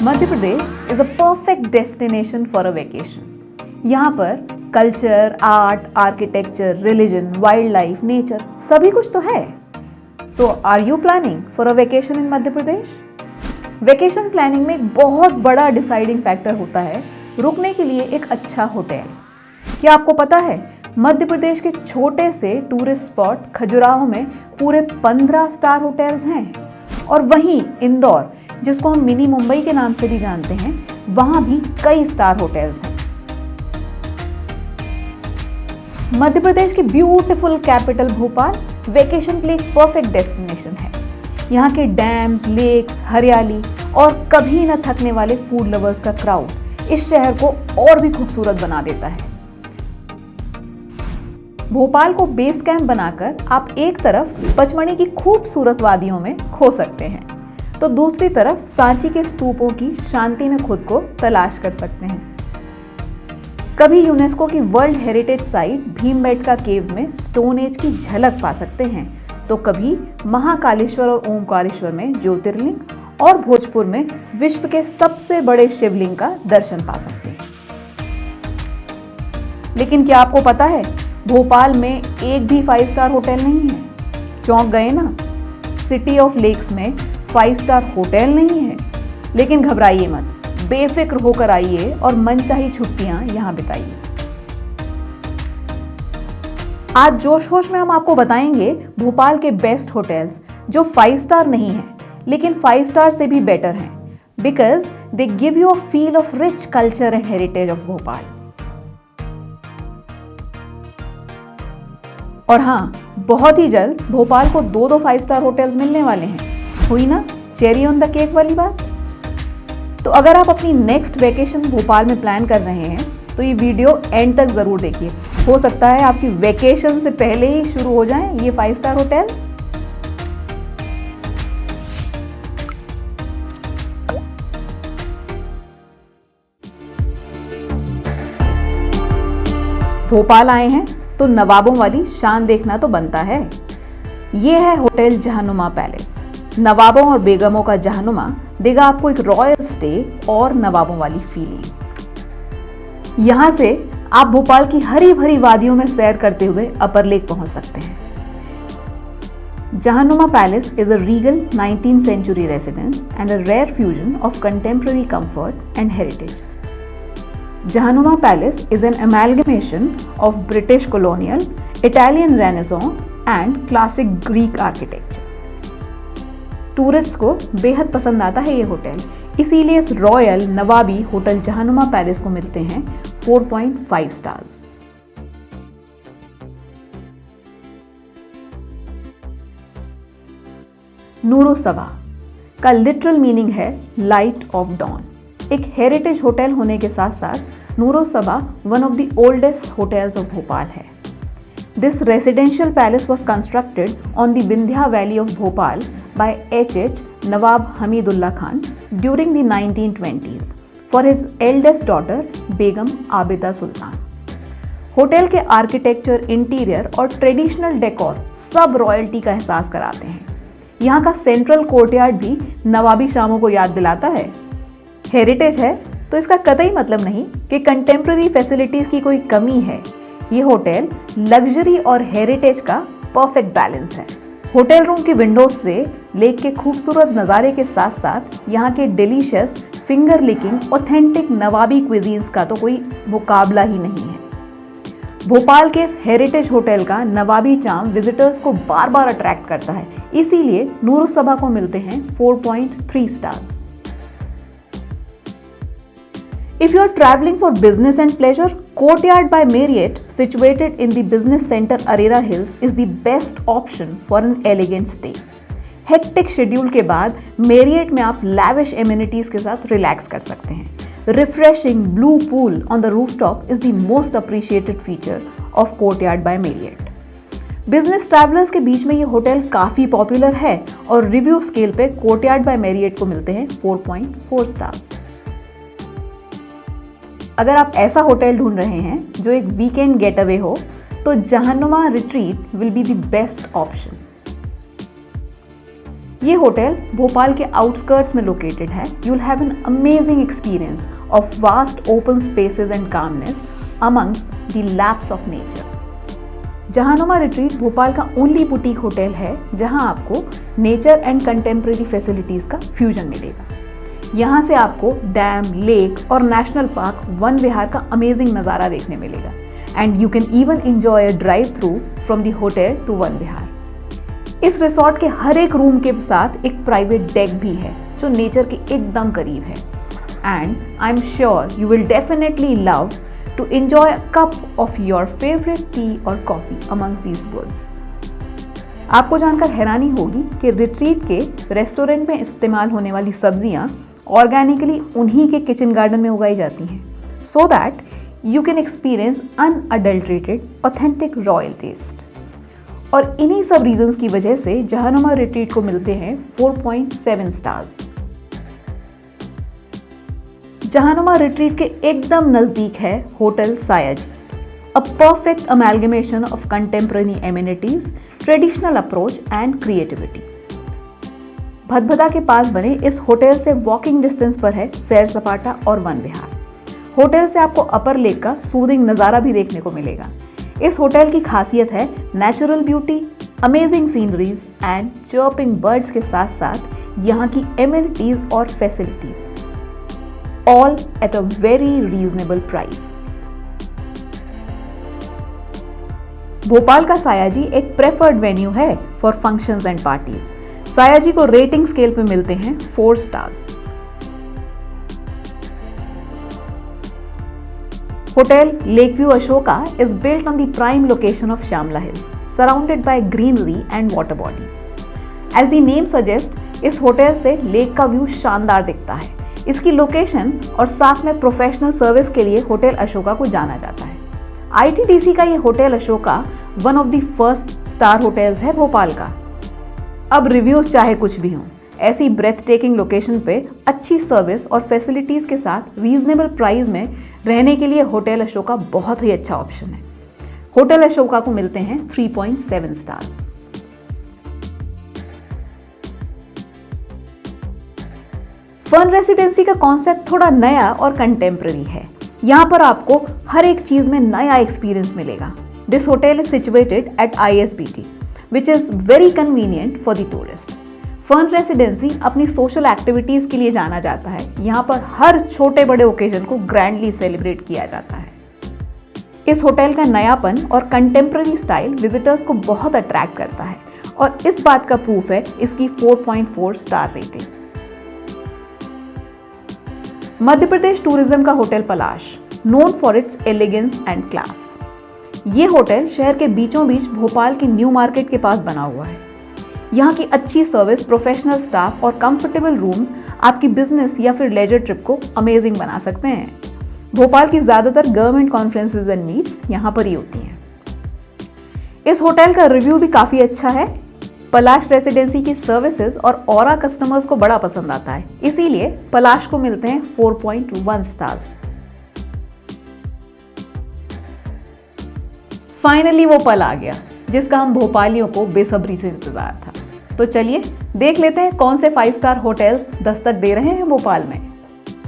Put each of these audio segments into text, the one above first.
Madhya Pradesh is a perfect destination for a vacation. यहाँ पर culture, art, architecture, religion, wildlife, nature सभी कुछ तो है। So are you planning for a vacation in Madhya Pradesh? Vacation planning में एक बहुत बड़ा डिसाइडिंग फैक्टर होता है रुकने के लिए एक अच्छा होटल। क्या आपको पता है मध्य प्रदेश के छोटे से टूरिस्ट स्पॉट खजुराहो में पूरे 15 स्टार होटल्स हैं, और वहीं इंदौर, जिसको हम मिनी मुंबई के नाम से भी जानते हैं, वहां भी कई स्टार होटल्स हैं। मध्य प्रदेश की ब्यूटीफुल कैपिटल भोपाल वेकेशन के लिए एक परफेक्ट डेस्टिनेशन है। यहाँ के डैम्स, लेक्स, हरियाली और कभी न थकने वाले फूड लवर्स का क्राउड इस शहर को और भी खूबसूरत बना देता है। भोपाल को बेस कैंप बनाकर आप एक तरफ पचमढ़ी की खूबसूरत वादियों में खो सकते हैं, तो दूसरी तरफ सांची के स्तूपों की शांति में खुद को तलाश कर सकते हैं। कभी यूनेस्को की world heritage site Bhimbetka caves में स्टोन एज की झलक पा सकते हैं, तो कभी महाकालेश्वर और ओमकारेश्वर में ज्योतिर्लिंग और भोजपुर में विश्व के सबसे बड़े शिवलिंग का दर्शन पा सकते हैं। लेकिन क्या आपको पता है भोपाल में एक भी 5 स्टार होटल नहीं है? चौंक गए ना? सिटी ऑफ लेक्स में 5 स्टार होटल नहीं है, लेकिन घबराइए मत, बेफिक्र होकर आइए और मनचाही छुट्टियां यहां बिताइए। आज जोश होश में हम आपको बताएंगे भोपाल के बेस्ट होटल्स जो 5 स्टार नहीं है, लेकिन 5 स्टार से भी बेटर हैं, because they give you a feel of rich culture and heritage of Bhopal. और हाँ, बहुत ही जल्द भोपाल को 2-2 5 स्टार होटल्स मिलने वाले हैं। हुई ना चेरी ऑन द केक वाली बात? तो अगर आप अपनी नेक्स्ट वेकेशन भोपाल में प्लान कर रहे हैं तो ये वीडियो एंड तक जरूर देखिए। हो सकता है आपकी वेकेशन से पहले ही शुरू हो जाएं ये 5 स्टार होटल्स। भोपाल आए हैं तो नवाबों वाली शान देखना तो बनता है। ये है होटल जहानुमा पैलेस। नवाबों और बेगमों का जहानुमा देगा आपको एक रॉयल स्टे और नवाबों वाली फीलिंग। यहां से आप भोपाल की हरी भरी वादियों में सैर करते हुए अपर लेक पहुंच सकते हैं। Jahanuma palace is a regal 19th century residence and a rare fusion of contemporary comfort and heritage. Jahannuma Palace is an amalgamation of British colonial, Italian Renaissance and classic Greek architecture. Tourist को बेहद पसंद आता है ये hotel, इसीलिए इस royal नवाबी hotel Jahanuma palace को मिलते हैं 4.5 स्टार्स। नूरो सबा का लिटरल मीनिंग है लाइट ऑफ डॉन। एक हेरिटेज होटल होने के साथ साथ Noorus Sabah one of the oldest hotels of Bhopal है। This residential palace was constructed on the Vindhya valley of Bhopal by H.H. Nawab Hamidullah Khan during the 1920s for his eldest daughter Begum Abida Sultan. Hotel के architecture, interior और traditional decor सब royalty का एहसास कराते हैं। यहाँ का सेंट्रल कोर्टयार्ड भी नवाबी शामों को याद दिलाता है। हेरिटेज है तो इसका कतई मतलब नहीं कि कंटेम्प्रेरी फैसिलिटीज की कोई कमी है। ये होटल लग्जरी और हेरिटेज का परफेक्ट बैलेंस है। होटल रूम की विंडोज से लेक के खूबसूरत नज़ारे के साथ साथ यहाँ के डिलीशियस फिंगर लिकिंग ऑथेंटिक नवाबी क्विजीन्स का तो कोई मुकाबला ही नहीं है। भोपाल के इस हेरिटेज होटल का नवाबी चार्म विजिटर्स को बार बार अट्रैक्ट करता है, इसीलिए नूरो सबा को मिलते हैं 4.3 stars. If you are traveling for business and pleasure, Courtyard by Marriott, situated in the business center Arera Hills, is the best option for an elegant stay. Hectic schedule के बाद Marriott में आप lavish amenities के साथ relax कर सकते हैं। Refreshing blue pool on the rooftop is the most appreciated feature of Courtyard by Marriott. Business travellers के बीच में ये होटल काफ़ी पॉपुलर है और रिव्यू स्केल पे Courtyard by Marriott को मिलते हैं 4.4 स्टार्स। अगर आप ऐसा होटल ढूंढ रहे हैं जो एक वीकेंड गेट अवे हो, तो Jahanuma retreat will be the best option. ये होटल भोपाल के आउटस्कर्ट्स में लोकेटेड है। You will have an amazing experience of vast open spaces and calmness amongst the lapse of nature. Jahanuma retreat Bhopal का ओनली बुटीक होटल है जहां आपको नेचर एंड कंटेम्प्रेरी फैसिलिटीज का fusion मिलेगा। यहाँ से आपको डैम, लेक और नेशनल पार्क वन विहार का अमेजिंग नज़ारा देखने मिलेगा and you can even enjoy a drive through from the hotel to Van Vihar. इस रिसोर्ट के हर एक रूम के साथ एक प्राइवेट डेक भी है जो नेचर के एकदम करीब है and I am sure you will definitely love to enjoy a cup of your favorite tea or coffee amongst these woods। आपको जानकर हैरानी होगी कि रिट्रीट के रेस्टोरेंट में इस्तेमाल होने वाली सब्जियां ऑर्गेनिकली उन्हीं के किचन गार्डन में उगाई जाती हैं, so that you can experience unadulterated authentic royal taste. और इन्हीं सब रीजंस की वजह से जहानुमा रिट्रीट को मिलते हैं 4.7 स्टार्स। जहानुमा रिट्रीट के एकदम नजदीक है hotel Sayaji, a perfect amalgamation of contemporary amenities, traditional approach and creativity. Bhadbhada के पास बने इस होटल से वॉकिंग डिस्टेंस पर है सैर सपाटा और वन विहार। होटल से आपको अपर लेक का सूदिंग नज़ारा भी देखने को मिलेगा। इस होटल की खासियत है natural beauty, amazing sceneries and chirping birds के साथ साथ यहाँ की एमिनिटीज और facilities, all at a very reasonable price। Bhopal का सायाजी एक प्रेफर्ड वेन्यू है for functions and parties. Sayaji को रेटिंग स्केल पे मिलते हैं 4 stars. Hotel Lakeview Ashoka is built on the prime location of Shamla Hills, surrounded by greenery and water bodies। As the name suggests, इस hotel से lake का view शानदार दिखता है। इसकी लोकेशन और साथ में प्रोफेशनल सर्विस के लिए होटल अशोका को जाना जाता है। आईटीडीसी का ये hotel Ashoka one of the first star hotels है भोपाल का। अब रिव्यूज चाहे कुछ भी हों, ऐसी ब्रेथ टेकिंग लोकेशन पे अच्छी सर्विस और फैसिलिटीज के साथ रीजनेबल प्राइस में रहने के लिए होटल अशोका बहुत ही अच्छा ऑप्शन है। होटल अशोका को मिलते हैं 3.7 स्टार्स। फन रेसिडेंसी का कॉन्सेप्ट थोड़ा नया और कंटेम्प्रेरी है। यहाँ पर आपको हर एक चीज में नया एक्सपीरियंस मिलेगा। This hotel is situated at ISBT, which is very convenient for the tourist. Fun residency अपनी सोशल एक्टिविटीज के लिए जाना जाता है। यहाँ पर हर छोटे बड़े ओकेजन को ग्रैंडली सेलिब्रेट किया जाता है। इस होटल का नयापन और कंटेम्प्रेरी स्टाइल विजिटर्स को बहुत अट्रैक्ट करता है और इस बात का प्रूफ है इसकी 4.4 star rating. Madhya Pradesh tourism का hotel Palash, known for its elegance and class. ये होटल शहर के बीचों बीच भोपाल के न्यू मार्केट के पास बना हुआ है। यहाँ की अच्छी सर्विस, प्रोफेशनल स्टाफ और कंफर्टेबल रूम्स आपकी बिजनेस या फिर लेजर ट्रिप को अमेजिंग बना सकते हैं। भोपाल की ज्यादातर गवर्नमेंट कॉन्फ्रेंसेज एंड मीट्स यहाँ पर ही होती हैं। इस होटल का रिव्यू भी काफी अच्छा है। पलाश रेसिडेंसी की सर्विसेज और ऑरा कस्टमर्स को बड़ा पसंद आता है, इसीलिए पलाश को मिलते हैं 4.1 स्टार्स। फाइनली वो पल आ गया जिसका हम भोपालियों को बेसब्री से इंतजार था। तो चलिए देख लेते हैं कौन से 5 स्टार होटल्स दस्तक दे रहे हैं भोपाल में।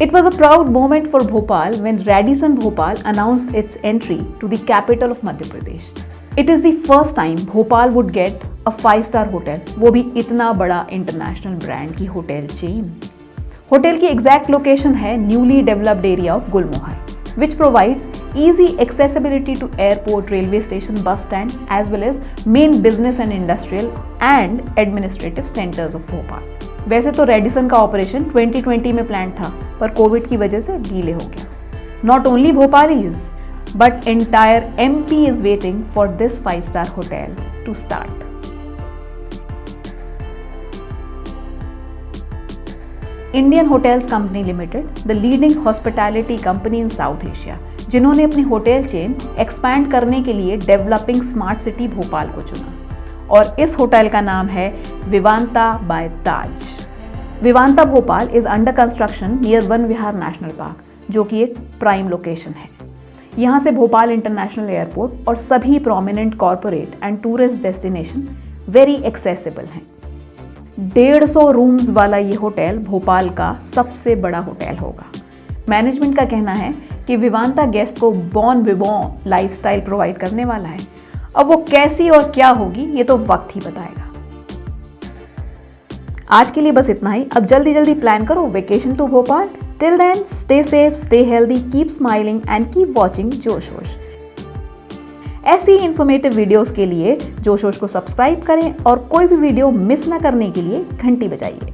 It was a proud moment for Bhopal when Radisson Bhopal announced its entry to the capital of Madhya Pradesh. It is the first time Bhopal would get a 5-star hotel, वो भी इतना बड़ा international brand की hotel chain. Hotel की exact location है newly developed area of Gulmohar, which provides easy accessibility to airport, railway station, bus stand, as well as main business and industrial and administrative centers of Bhopal. वैसे तो Radisson का operation 2020 में plan था, पर Covid की वजह से delay हो गया। Not only Bhopalis but entire MP is waiting for this 5-star hotel to start. Indian Hotels Company Limited, the leading hospitality company in South Asia, जिन्होंने अपनी होटल चेन एक्सपैंड करने के लिए डेवलपिंग स्मार्ट सिटी भोपाल को चुना, और इस होटल का नाम है Vivanta by Taj. Vivanta Bhopal is under construction near Van Vihar national park, जो कि एक प्राइम लोकेशन है। यहाँ से भोपाल इंटरनेशनल एयरपोर्ट और सभी prominent corporate and tourist destination very accessible हैं। 150 रूम्स वाला ये होटल भोपाल का सबसे बड़ा होटल होगा। मैनेजमेंट का कहना है कि विवांता गेस्ट को बॉन विवॉन लाइफस्टाइल प्रोवाइड करने वाला है। अब वो कैसी और क्या होगी ये तो वक्त ही बताएगा। आज के लिए बस इतना ही। अब जल्दी जल्दी प्लान करो vacation to Bhopal. Till then stay safe, stay healthy, keep smiling and keep watching Josh Wosh. ऐसी इंफॉर्मेटिव वीडियोस के लिए जोश वोश को सब्सक्राइब करें और कोई भी वीडियो मिस ना करने के लिए घंटी बजाइए।